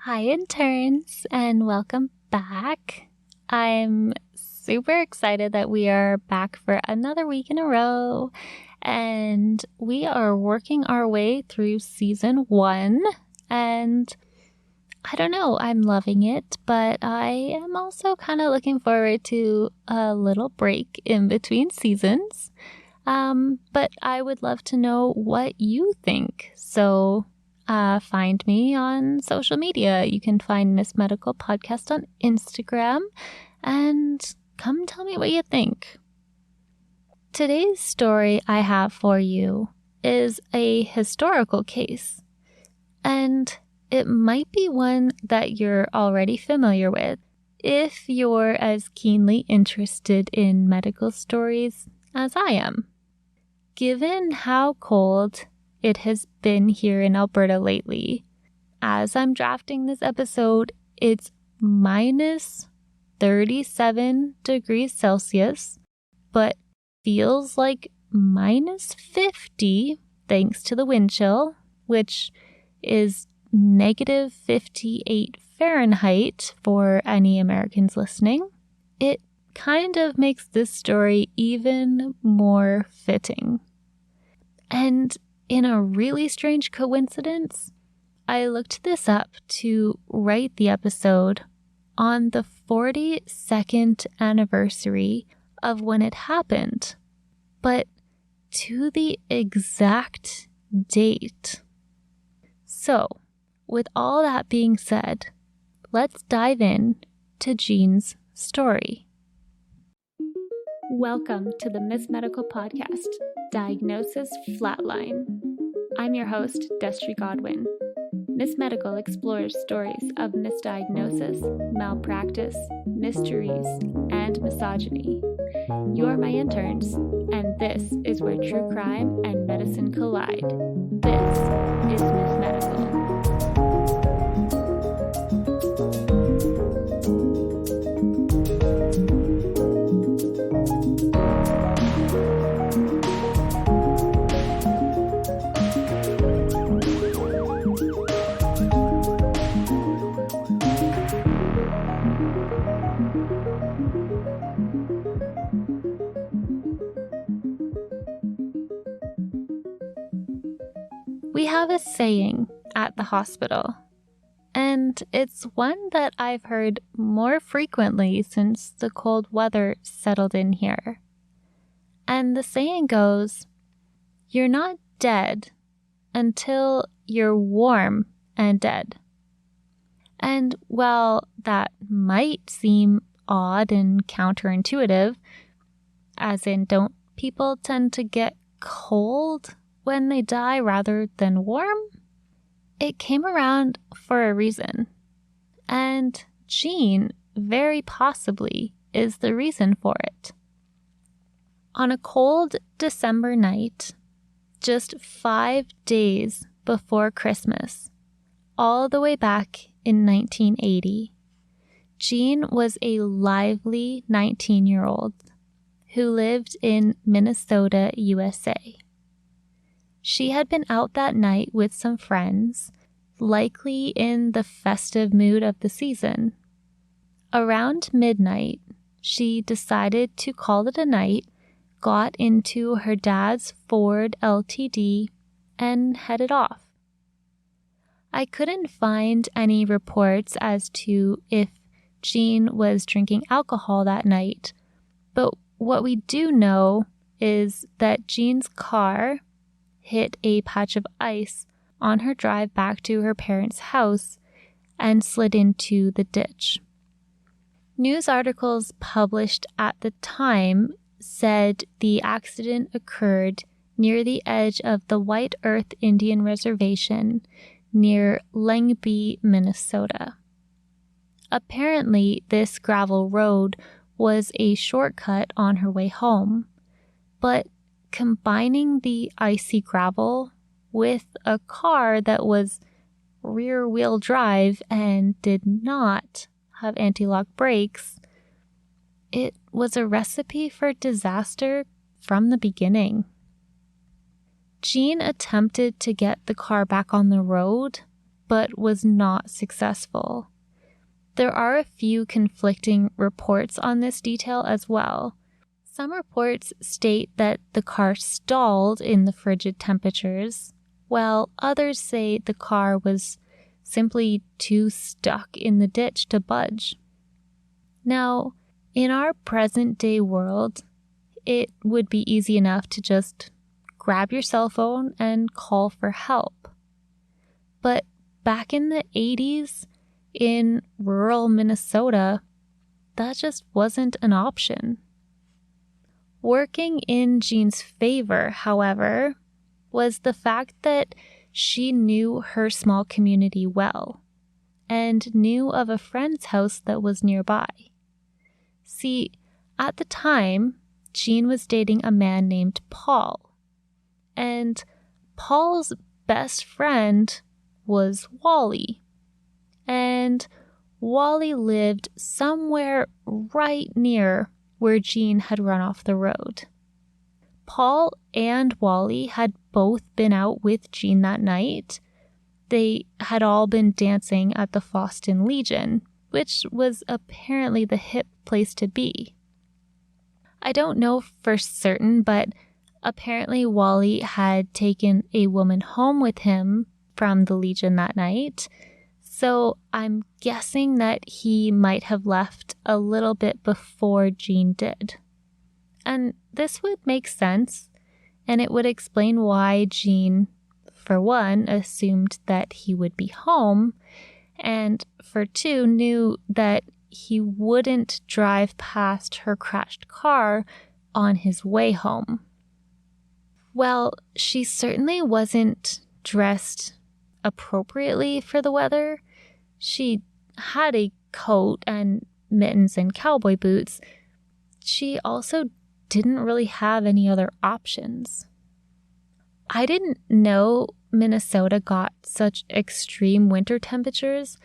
Hi, interns, and welcome back. I'm super excited that we are back for another week in a row, and we are working our way through season 1, and I don't know, I'm loving it, but I am also kind of looking forward to a little break in between seasons. But I would love to know what you think, so find me on social media. You can find Miss Medical Podcast on Instagram and come tell me what you think. Today's story I have for you is a historical case, and it might be one that you're already familiar with if you're as keenly interested in medical stories as I am. Given how cold it has been here in Alberta lately, as I'm drafting this episode, it's minus 37 degrees Celsius, but feels like minus 50 thanks to the wind chill, which is negative 58 Fahrenheit for any Americans listening. It kind of makes this story even more fitting. And in a really strange coincidence, I looked this up to write the episode on the 42nd anniversary of when it happened, but to the exact date. So, with all that being said, let's dive in to Jean's story. Welcome to the Miss Medical Podcast, Diagnosis Flatline. I'm your host, Destry Godwin. Miss Medical explores stories of misdiagnosis, malpractice, mysteries, and misogyny. You're my interns, and this is where true crime and medicine collide. This is Miss Medical. We have a saying at the hospital, and it's one that I've heard more frequently since the cold weather settled in here. And the saying goes, "You're not dead until you're warm and dead." And while that might seem odd and counterintuitive, as in don't people tend to get cold when they die rather than warm? It came around for a reason. And Jean very possibly is the reason for it. On a cold December night, just 5 days before Christmas, all the way back in 1980, Jean was a lively 19-year-old who lived in Minnesota, USA. She had been out that night with some friends, likely in the festive mood of the season. Around midnight, she decided to call it a night, got into her dad's Ford LTD, and headed off. I couldn't find any reports as to if Jean was drinking alcohol that night, but what we do know is that Jean's car hit a patch of ice on her drive back to her parents' house and slid into the ditch. News articles published at the time said the accident occurred near the edge of the White Earth Indian Reservation near Lengby, Minnesota. Apparently, this gravel road was a shortcut on her way home, but combining the icy gravel with a car that was rear-wheel drive and did not have anti-lock brakes, it was a recipe for disaster from the beginning. Jean attempted to get the car back on the road, but was not successful. There are a few conflicting reports on this detail as well. Some reports state that the car stalled in the frigid temperatures, while others say the car was simply too stuck in the ditch to budge. Now, in our present-day world, it would be easy enough to just grab your cell phone and call for help. But back in the 80s, in rural Minnesota, that just wasn't an option. Working in Jean's favor, however, was the fact that she knew her small community well and knew of a friend's house that was nearby. See, at the time, Jean was dating a man named Paul, and Paul's best friend was Wally, and Wally lived somewhere right near where Jean had run off the road. Paul and Wally had both been out with Jean that night. They had all been dancing at the Foston Legion, which was apparently the hip place to be. I don't know for certain, but apparently Wally had taken a woman home with him from the Legion that night, so I'm guessing that he might have left a little bit before Jean did. And this would make sense, and it would explain why Jean, for one, assumed that he would be home, and for two, knew that he wouldn't drive past her crashed car on his way home. Well, she certainly wasn't dressed appropriately for the weather. She had a coat and mittens and cowboy boots. She also didn't really have any other options. I didn't know Minnesota got such extreme winter temperatures,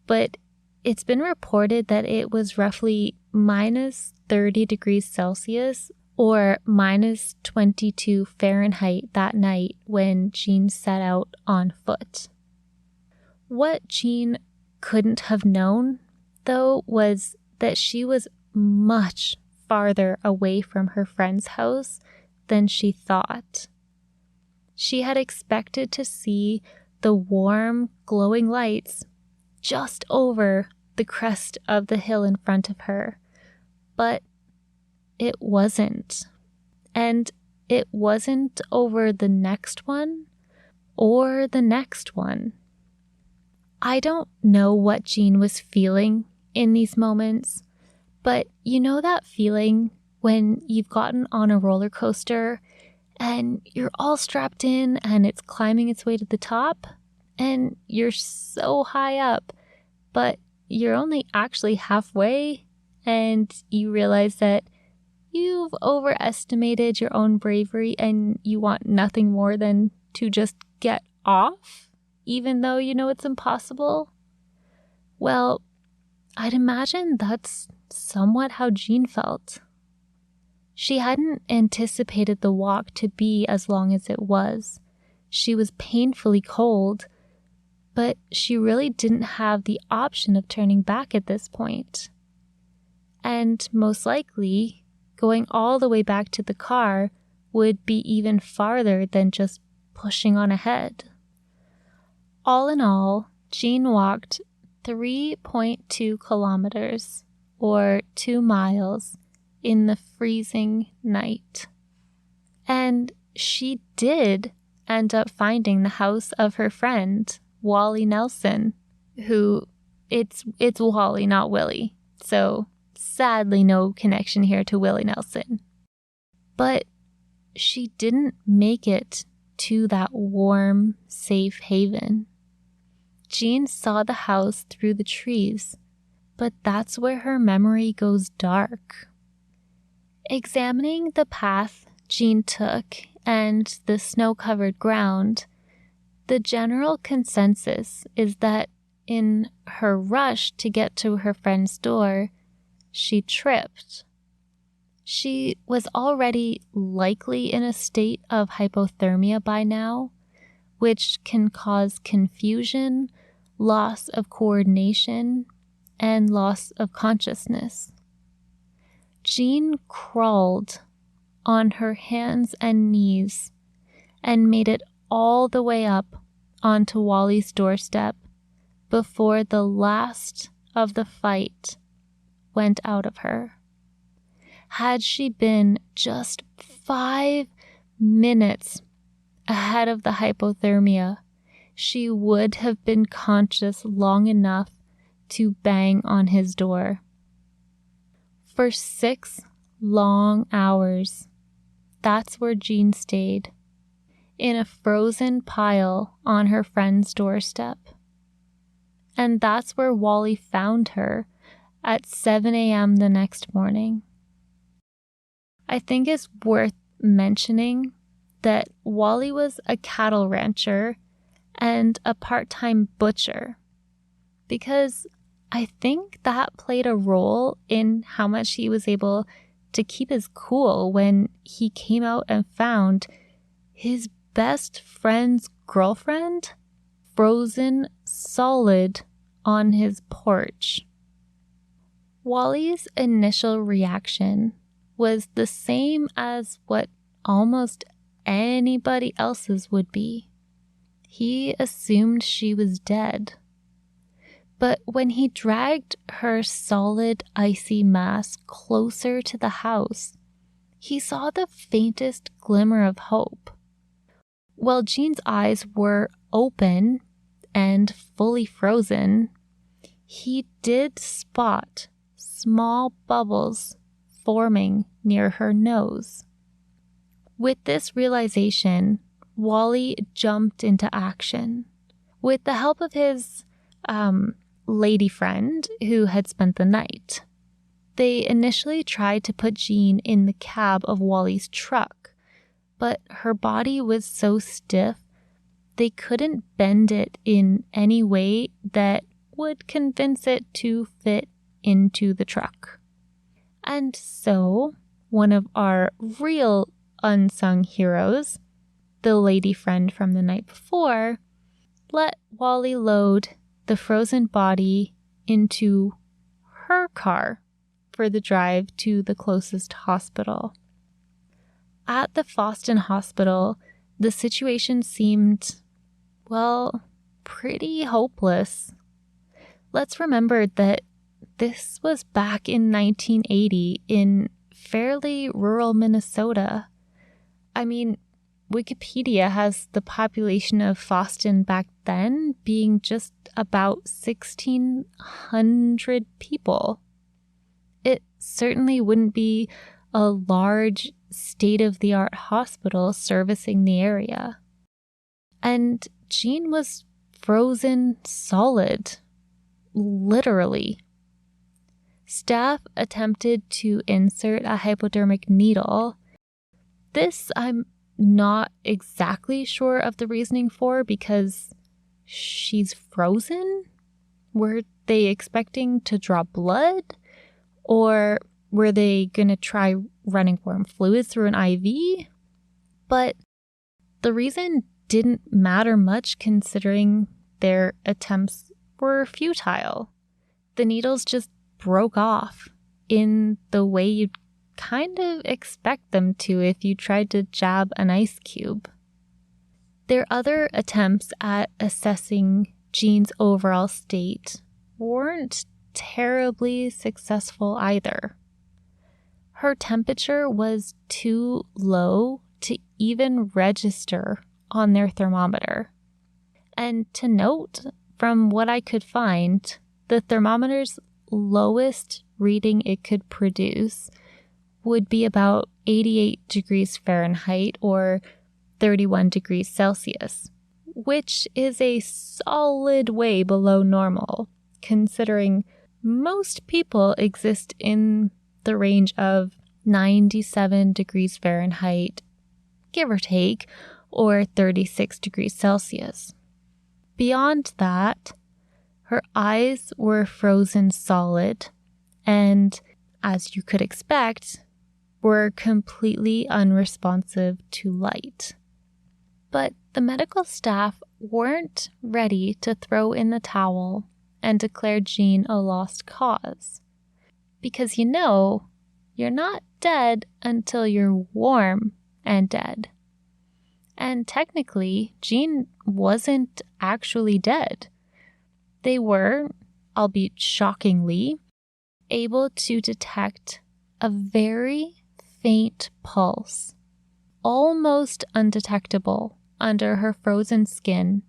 but it's been reported that it was roughly minus 30 degrees Celsius or minus 22 Fahrenheit that night when Jean set out on foot. What Jean couldn't have known, though, was that she was much farther away from her friend's house than she thought. She had expected to see the warm, glowing lights just over the crest of the hill in front of her, but it wasn't. And it wasn't over the next one or the next one. I don't know what Jean was feeling in these moments, but you know that feeling when you've gotten on a roller coaster and you're all strapped in and it's climbing its way to the top and you're so high up, but you're only actually halfway and you realize that you've overestimated your own bravery and you want nothing more than to just get off, even though you know it's impossible? Well, I'd imagine that's somewhat how Jean felt. She hadn't anticipated the walk to be as long as it was. She was painfully cold, but she really didn't have the option of turning back at this point. And most likely, going all the way back to the car would be even farther than just pushing on ahead. All in all, Jean walked 3.2 kilometers, or 2 miles, in the freezing night. And she did end up finding the house of her friend, Wally Nelson, who, it's Wally, not Willie. So sadly, no connection here to Willie Nelson. But she didn't make it to that warm, safe haven. Jean saw the house through the trees, but that's where her memory goes dark. Examining the path Jean took and the snow-covered ground, the general consensus is that in her rush to get to her friend's door, she tripped. She was already likely in a state of hypothermia by now, which can cause confusion, loss of coordination, and loss of consciousness. Jean crawled on her hands and knees and made it all the way up onto Wally's doorstep before the last of the fight went out of her. Had she been just 5 minutes ahead of the hypothermia, she would have been conscious long enough to bang on his door. For 6 long hours, that's where Jean stayed, in a frozen pile on her friend's doorstep. And that's where Wally found her at 7 a.m. the next morning. I think it's worth mentioning that Wally was a cattle rancher and a part-time butcher, because I think that played a role in how much he was able to keep his cool when he came out and found his best friend's girlfriend frozen solid on his porch. Wally's initial reaction was the same as what almost anybody else's would be. He assumed she was dead. But when he dragged her solid, icy mass closer to the house, he saw the faintest glimmer of hope. While Jean's eyes were open and fully frozen, he did spot small bubbles forming near her nose. With this realization, Wally jumped into action. With the help of his lady friend who had spent the night, they initially tried to put Jean in the cab of Wally's truck, but her body was so stiff they couldn't bend it in any way that would convince it to fit into the truck. And so, one of our real unsung heroes, the lady friend from the night before, let Wally load the frozen body into her car for the drive to the closest hospital. At the Foston Hospital, the situation seemed, well, pretty hopeless. Let's remember that this was back in 1980 in fairly rural Minnesota. I mean, Wikipedia has the population of Foston back then being just about 1,600 people. It certainly wouldn't be a large state-of-the-art hospital servicing the area. And Jean was frozen solid, literally. Staff attempted to insert a hypodermic needle. This I'm not exactly sure of the reasoning for, because she's frozen? Were they expecting to draw blood? Or were they going to try running warm fluids through an IV? But the reason didn't matter much considering their attempts were futile. The needles just broke off in the way you'd kind of expect them to if you tried to jab an ice cube. Their other attempts at assessing Jean's overall state weren't terribly successful either. Her temperature was too low to even register on their thermometer. And to note, from what I could find, the thermometer's lowest reading it could produce would be about 88 degrees Fahrenheit or 31 degrees Celsius, which is a solid way below normal, considering most people exist in the range of 97 degrees Fahrenheit, give or take, or 36 degrees Celsius. Beyond that, her eyes were frozen solid and, as you could expect, were completely unresponsive to light. But the medical staff weren't ready to throw in the towel and declare Jean a lost cause. Because you're not dead until you're warm and dead. And technically, Jean wasn't actually dead. They were, albeit shockingly, able to detect a very faint pulse, almost undetectable under her frozen skin,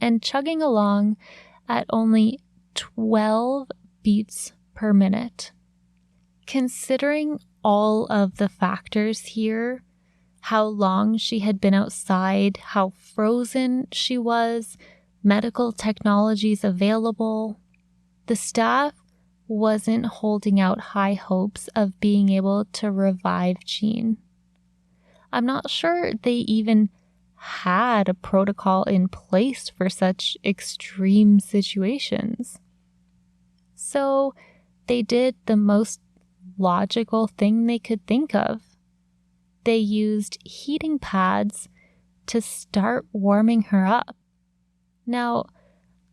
and chugging along at only 12 beats per minute. Considering all of the factors here, how long she had been outside, how frozen she was, medical technologies available, the staff wasn't holding out high hopes of being able to revive Jean. I'm not sure they even had a protocol in place for such extreme situations. So they did the most logical thing they could think of. They used heating pads to start warming her up. Now,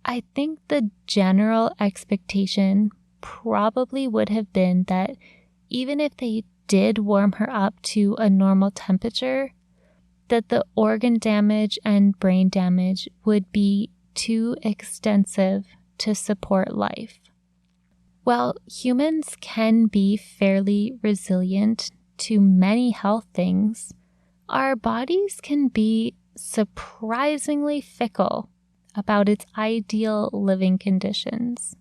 I think the general expectation probably would have been that even if they did warm her up to a normal temperature, that the organ damage and brain damage would be too extensive to support life. While humans can be fairly resilient to many health things, our bodies can be surprisingly fickle about its ideal living conditions.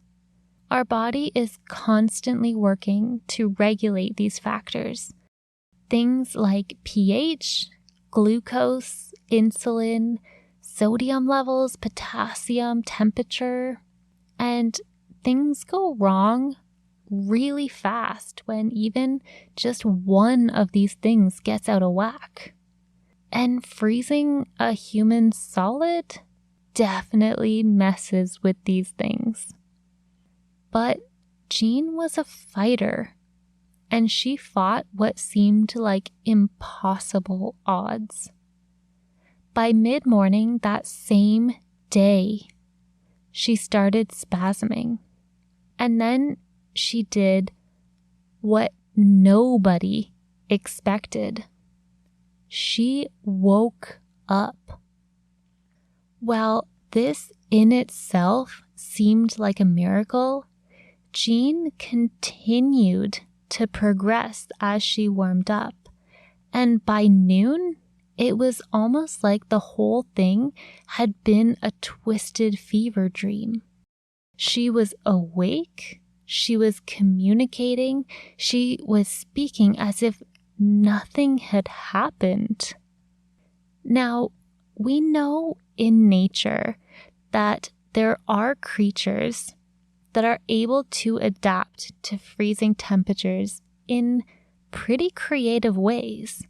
Our body is constantly working to regulate these factors. Things like pH, glucose, insulin, sodium levels, potassium, temperature, and things go wrong really fast when even just one of these things gets out of whack. And freezing a human solid definitely messes with these things. But Jean was a fighter, and she fought what seemed like impossible odds. By mid-morning that same day, she started spasming. And then she did what nobody expected. She woke up. While this in itself seemed like a miracle, Jean continued to progress as she warmed up. And by noon, it was almost like the whole thing had been a twisted fever dream. She was awake, she was communicating, she was speaking as if nothing had happened. Now, we know in nature that there are creatures that are able to adapt to freezing temperatures in pretty creative ways.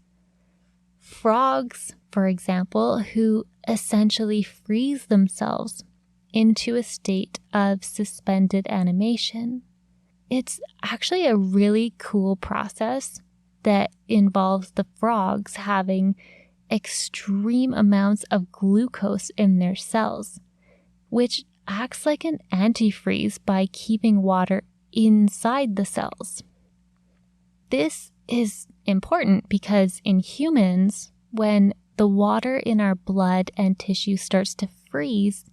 Frogs, for example, who essentially freeze themselves into a state of suspended animation. It's actually a really cool process that involves the frogs having extreme amounts of glucose in their cells, which acts like an antifreeze by keeping water inside the cells. This is important because in humans, when the water in our blood and tissue starts to freeze,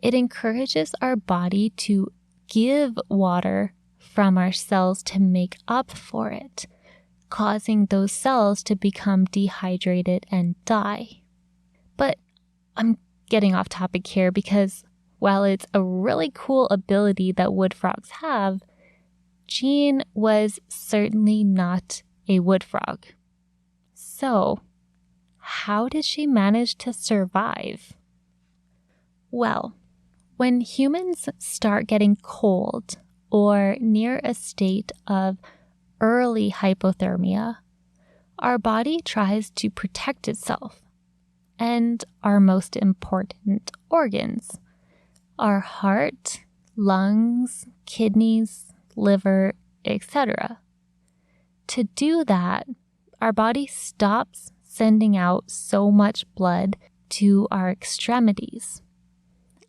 it encourages our body to give water from our cells to make up for it, causing those cells to become dehydrated and die. But I'm getting off topic here because while it's a really cool ability that wood frogs have, Jean was certainly not a wood frog. So, how did she manage to survive? Well, when humans start getting cold or near a state of early hypothermia, our body tries to protect itself and our most important organs, our heart, lungs, kidneys, liver, etc. To do that, our body stops sending out so much blood to our extremities.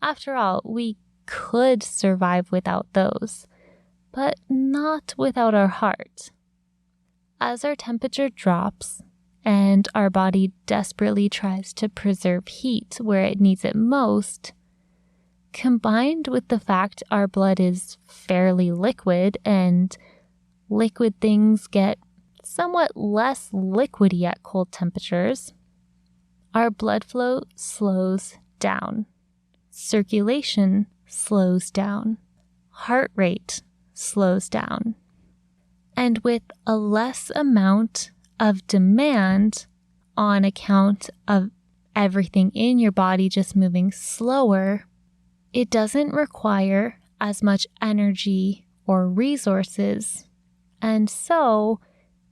After all, we could survive without those, but not without our heart. As our temperature drops and our body desperately tries to preserve heat where it needs it most, combined with the fact our blood is fairly liquid and liquid things get somewhat less liquidy at cold temperatures, our blood flow slows down. Circulation slows down. Heart rate slows down. And with a less amount of demand on account of everything in your body just moving slower, it doesn't require as much energy or resources, and so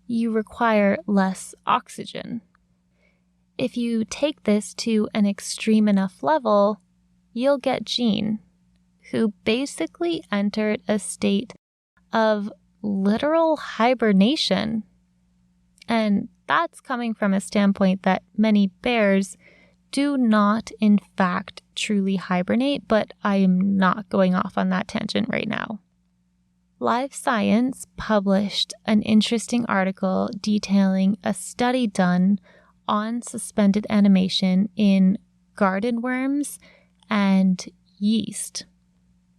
you require less oxygen. If you take this to an extreme enough level, you'll get Jean, who basically entered a state of literal hibernation. And that's coming from a standpoint that many bears do not, in fact, truly hibernate, but I am not going off on that tangent right now. Live Science published an interesting article detailing a study done on suspended animation in garden worms and yeast.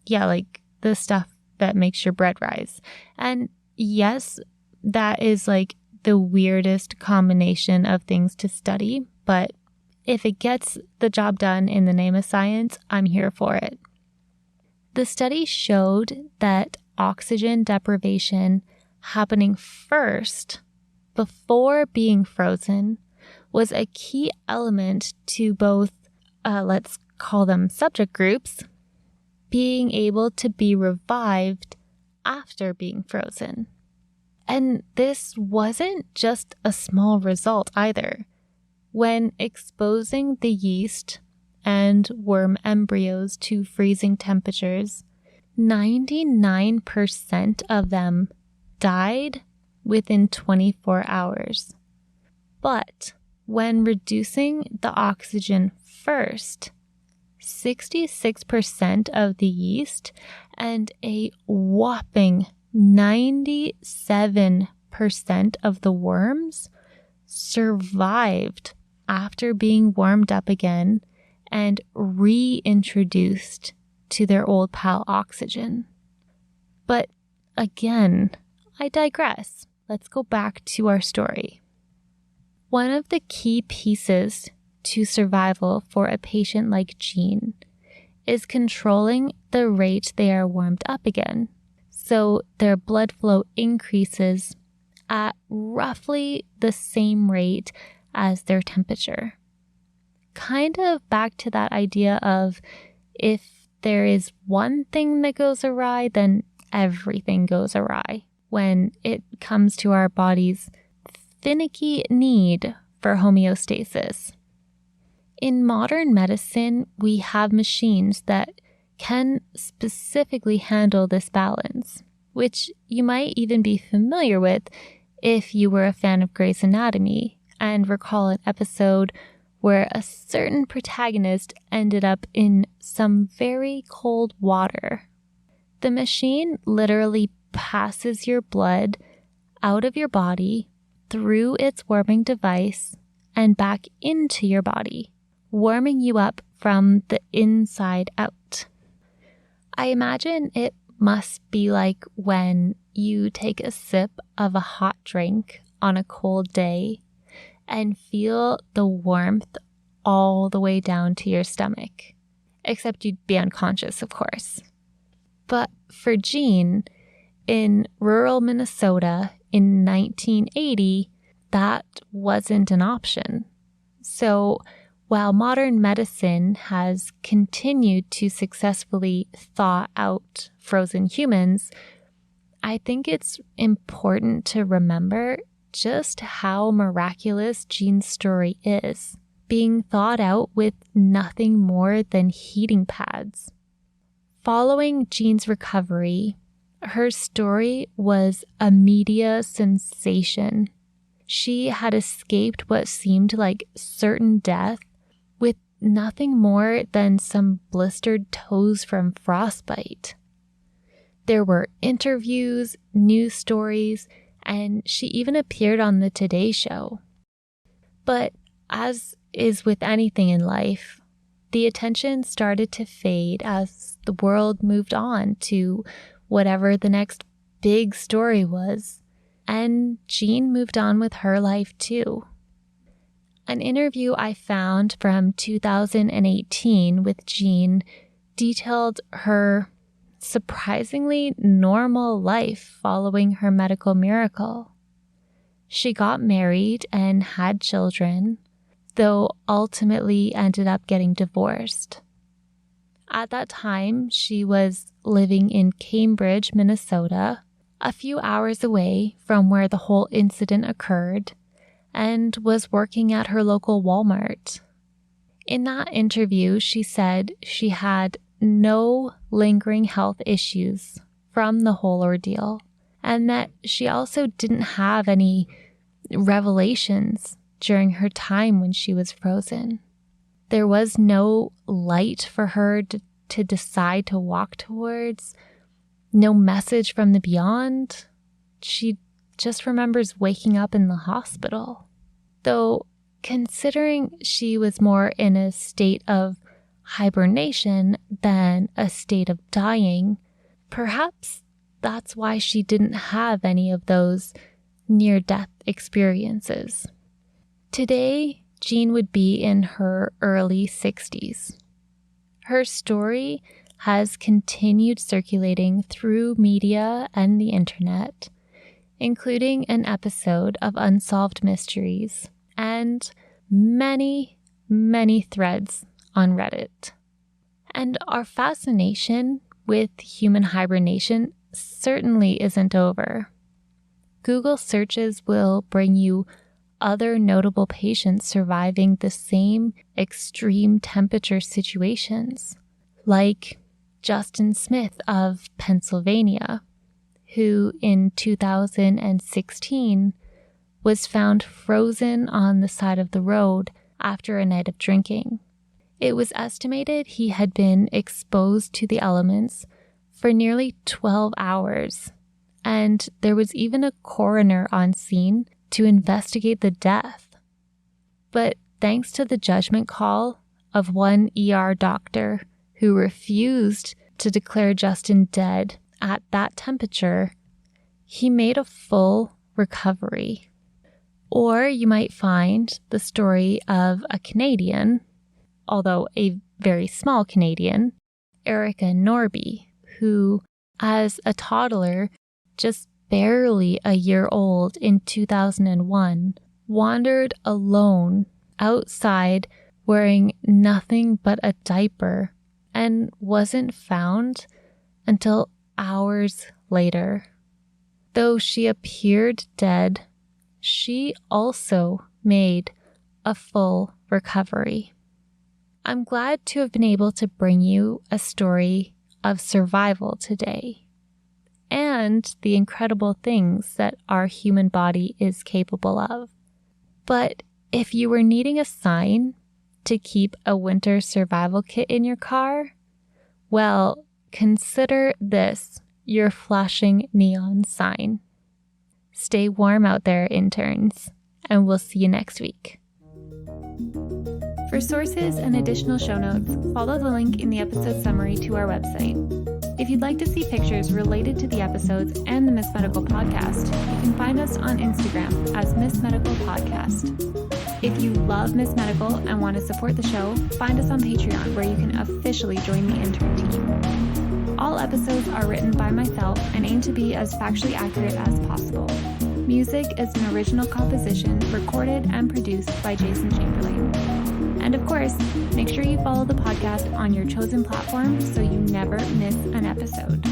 Yeah, like the stuff that makes your bread rise. And yes, that is like the weirdest combination of things to study, but if it gets the job done in the name of science, I'm here for it. The study showed that oxygen deprivation happening first, before being frozen, was a key element to both, let's call them subject groups, being able to be revived after being frozen. And this wasn't just a small result either. When exposing the yeast and worm embryos to freezing temperatures, 99% of them died within 24 hours. But when reducing the oxygen first, 66% of the yeast and a whopping 97% of the worms survived after being warmed up again and reintroduced to their old pal oxygen. But again, I digress. Let's go back to our story. One of the key pieces to survival for a patient like Jean is controlling the rate they are warmed up again, so their blood flow increases at roughly the same rate as their temperature. Kind of back to that idea of if there is one thing that goes awry, then everything goes awry when it comes to our body's finicky need for homeostasis. In modern medicine, we have machines that can specifically handle this balance, which you might even be familiar with if you were a fan of Grey's Anatomy and recall an episode where a certain protagonist ended up in some very cold water. The machine literally passes your blood out of your body through its warming device and back into your body, warming you up from the inside out. I imagine it must be like when you take a sip of a hot drink on a cold day and feel the warmth all the way down to your stomach, except you'd be unconscious, of course. But for Jean, in rural Minnesota in 1980, that wasn't an option. So while modern medicine has continued to successfully thaw out frozen humans, I think it's important to remember just how miraculous Jean's story is, being thawed out with nothing more than heating pads. Following Jean's recovery, her story was a media sensation. She had escaped what seemed like certain death with nothing more than some blistered toes from frostbite. There were interviews, news stories, and she even appeared on the Today Show. But as is with anything in life, the attention started to fade as the world moved on to whatever the next big story was, and Jean moved on with her life too. An interview I found from 2018 with Jean detailed her surprisingly normal life following her medical miracle. She got married and had children, though ultimately ended up getting divorced. At that time, she was living in Cambridge, Minnesota, a few hours away from where the whole incident occurred, and was working at her local Walmart. In that interview, she said she had no lingering health issues from the whole ordeal, and that she also didn't have any revelations during her time when she was frozen. There was no light for her to decide to walk towards, no message from the beyond. She just remembers waking up in the hospital. Though, considering she was more in a state of hibernation than a state of dying, perhaps that's why she didn't have any of those near-death experiences. Today, Jean would be in her early 60s. Her story has continued circulating through media and the internet, including an episode of Unsolved Mysteries and many, many threads on Reddit. And our fascination with human hibernation certainly isn't over. Google searches will bring you other notable patients surviving the same extreme temperature situations, like Justin Smith of Pennsylvania, who in 2016 was found frozen on the side of the road after a night of drinking. It was estimated he had been exposed to the elements for nearly 12 hours, and there was even a coroner on scene to investigate the death. But thanks to the judgment call of one ER doctor who refused to declare Justin dead at that temperature, he made a full recovery. Or you might find the story of a Canadian, although a very small Canadian, Erica Norby, who, as a toddler, just barely a year old in 2001, wandered alone outside wearing nothing but a diaper and wasn't found until hours later. Though she appeared dead, she also made a full recovery. I'm glad to have been able to bring you a story of survival today and the incredible things that our human body is capable of. But if you were needing a sign to keep a winter survival kit in your car, well, consider this your flashing neon sign. Stay warm out there, interns, and we'll see you next week. For sources and additional show notes, follow the link in the episode summary to our website. If you'd like to see pictures related to the episodes and the Miss Medical podcast, you can find us on Instagram as Miss Medical Podcast. If you love Miss Medical and want to support the show, find us on Patreon, where you can officially join the intern team. All episodes are written by myself and aim to be as factually accurate as possible. Music is an original composition recorded and produced by Jason Chamberlain. And of course, make sure you follow the podcast on your chosen platform so you never miss an episode.